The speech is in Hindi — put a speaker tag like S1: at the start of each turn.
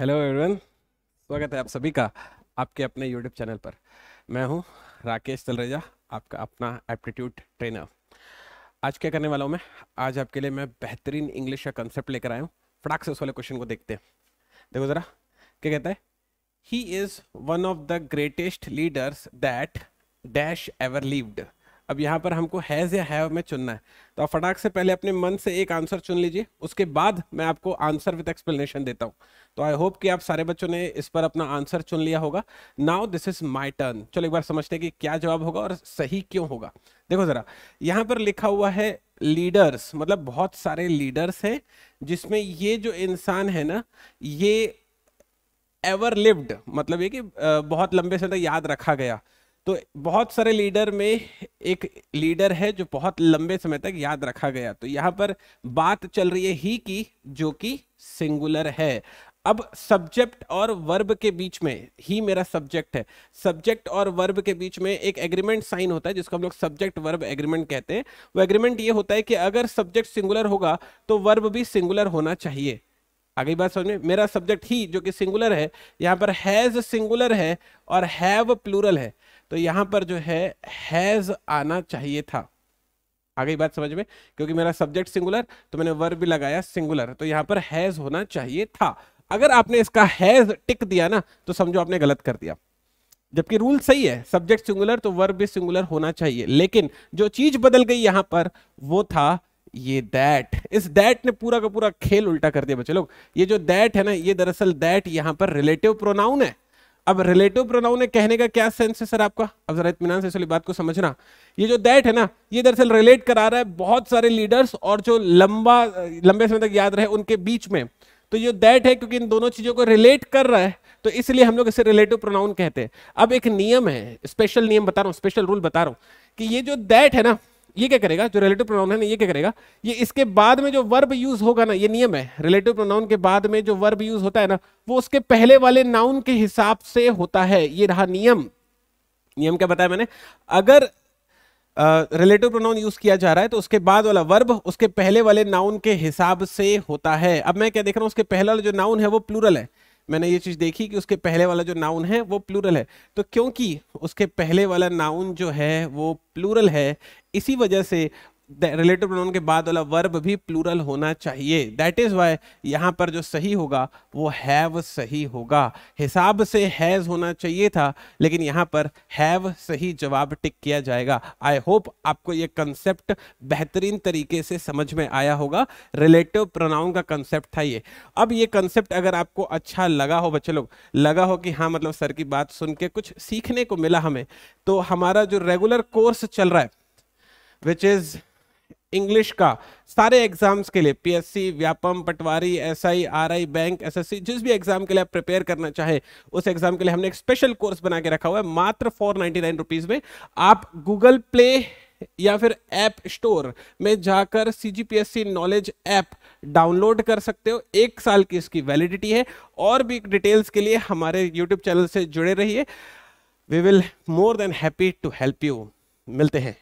S1: हेलो एवरीवन, स्वागत है आप सभी का आपके अपने यूट्यूब चैनल पर। मैं हूं राकेश तलरेजा, आपका अपना एप्टीट्यूड ट्रेनर। आज क्या करने वाला हूं आज आपके लिए मैं बेहतरीन इंग्लिश का कंसेप्ट लेकर आया हूं। फटाक से उस वाले क्वेश्चन को देखते हैं। देखो जरा, क्या कहता है? He is one of the greatest leaders that dash ever lived. अब यहाँ पर हमको हैज या हैव में चुनना है, तो आप फटाक से पहले अपने मन से एक आंसर चुन लीजिए, उसके बाद मैं आपको आंसर विद एक्सप्लेनेशन देता हूँ। तो आई होप कि आप सारे बच्चों ने इस पर अपना आंसर चुन लिया होगा। Now this is my turn. चलो एक बार समझते हैं कि क्या जवाब होगा और सही क्यों होगा। देखो जरा, यहाँ पर लिखा हुआ है लीडर्स, मतलब बहुत सारे लीडर्स हैं, जिसमें ये जो इंसान है ना, ये एवर लिव्ड, मतलब ये कि बहुत लंबे समय तक याद रखा गया। तो बहुत सारे लीडर में एक लीडर है जो बहुत लंबे समय तक याद रखा गया। तो यहाँ पर बात चल रही है ही की, जो कि सिंगुलर है। अब सब्जेक्ट और वर्ब के बीच में, ही मेरा सब्जेक्ट है, सब्जेक्ट और वर्ब के बीच में एक एग्रीमेंट साइन होता है जिसको हम लोग सब्जेक्ट वर्ब एग्रीमेंट कहते हैं। वो एग्रीमेंट ये होता है कि अगर सब्जेक्ट सिंगुलर होगा तो वर्ब भी सिंगुलर होना चाहिए। आगे बात समझ में? मेरा सब्जेक्ट ही जो कि सिंगुलर है, यहाँ पर हैज सिंगुलर है और हैव प्लूरल है, तो यहाँ पर जो है हैज आना चाहिए था। आगे बात समझ में? क्योंकि मेरा सब्जेक्ट सिंगुलर तो मैंने वर्ब भी लगाया सिंगुलर, तो यहाँ पर हैज होना चाहिए था। अगर आपने इसका हैज टिक दिया ना, तो समझो आपने गलत कर दिया। जबकि रूल सही है, सब्जेक्ट सिंगुलर तो वर्ब भी सिंगुलर होना चाहिए। लेकिन जो चीज बदल गई यहाँ पर वो था ये दैट। इस दैट ने पूरा का पूरा खेल उल्टा कर दिया बच्चे लोग। ये जो दैट है ना, ये दरअसल दैट यहाँ पर रिलेटिव प्रोनाउन है। अब रिलेटिव प्रोनाउन है कहने का क्या सेंस है सर आपका? अब जरा इत्मीनान से इस बात को समझना। ये जो दैट है ना, ये दरअसल रिलेट करा रहा है बहुत सारे लीडर्स और जो लंबे समय तक याद रहे उनके बीच में। तो ये दैट है क्योंकि इन दोनों चीजों को रिलेट कर रहा है, तो इसलिए हम लोग इसे रिलेटिव प्रोनाउन कहते हैं। अब एक नियम है, स्पेशल नियम बता रहा हूं, स्पेशल रूल बता रहा हूं कि ये जो दैट है ना, ये क्या करेगा, जो रिलेटिव प्रोनाउन है ना, ये क्या करेगा, ये इसके बाद में जो वर्ब यूज होगा ना, ये नियम है, रिलेटिव प्रोनाउन के बाद में जो वर्ब यूज होता है ना, वो उसके पहले वाले नाउन के हिसाब से होता है। ये रहा नियम। नियम क्या बताया मैंने? अगर रिलेटिव प्रोनाउन यूज किया जा रहा है तो उसके बाद वाला वर्ब उसके पहले वाले नाउन के हिसाब से होता है। अब मैं क्या देख रहा हूं, उसके पहले वाला जो नाउन है वो प्लूरल है। मैंने ये चीज देखी कि उसके पहले वाला जो नाउन है वो प्लूरल है। तो क्योंकि उसके पहले वाला नाउन जो है वो प्लूरल है, इसी वजह से रिलेटिव प्रोनाउन के बाद वाला वर्ब भी प्लूरल होना चाहिए। दैट इज वाई यहाँ पर जो सही होगा वो हैव सही होगा। हिसाब से हैज होना चाहिए था, लेकिन यहाँ पर हैव सही जवाब टिक किया जाएगा। आई होप आपको ये कंसेप्ट बेहतरीन तरीके से समझ में आया होगा। रिलेटिव प्रोनाउन का कंसेप्ट था ये। अब ये कंसेप्ट अगर आपको अच्छा लगा हो बच्चे लोग, लगा हो कि हाँ मतलब सर की बात सुन के कुछ सीखने को मिला हमें, तो हमारा जो रेगुलर कोर्स चल रहा है विच इज इंग्लिश का, सारे एग्जाम्स के लिए, पीएससी, व्यापम, पटवारी, एसआई, आरआई, बैंक, एसएससी, जिस भी एग्जाम के लिए आप प्रिपेयर करना चाहे उस एग्जाम के लिए हमने एक स्पेशल कोर्स बना के रखा हुआ है मात्र 499 रुपीज में। आप गूगल प्ले या फिर ऐप स्टोर में जाकर सीजीपीएससी नॉलेज ऐप डाउनलोड कर सकते हो। 1 साल की इसकी वैलिडिटी है। और भी डिटेल्स के लिए हमारे यूट्यूब चैनल से जुड़े रहिए। We will more than happy to help you. मिलते हैं।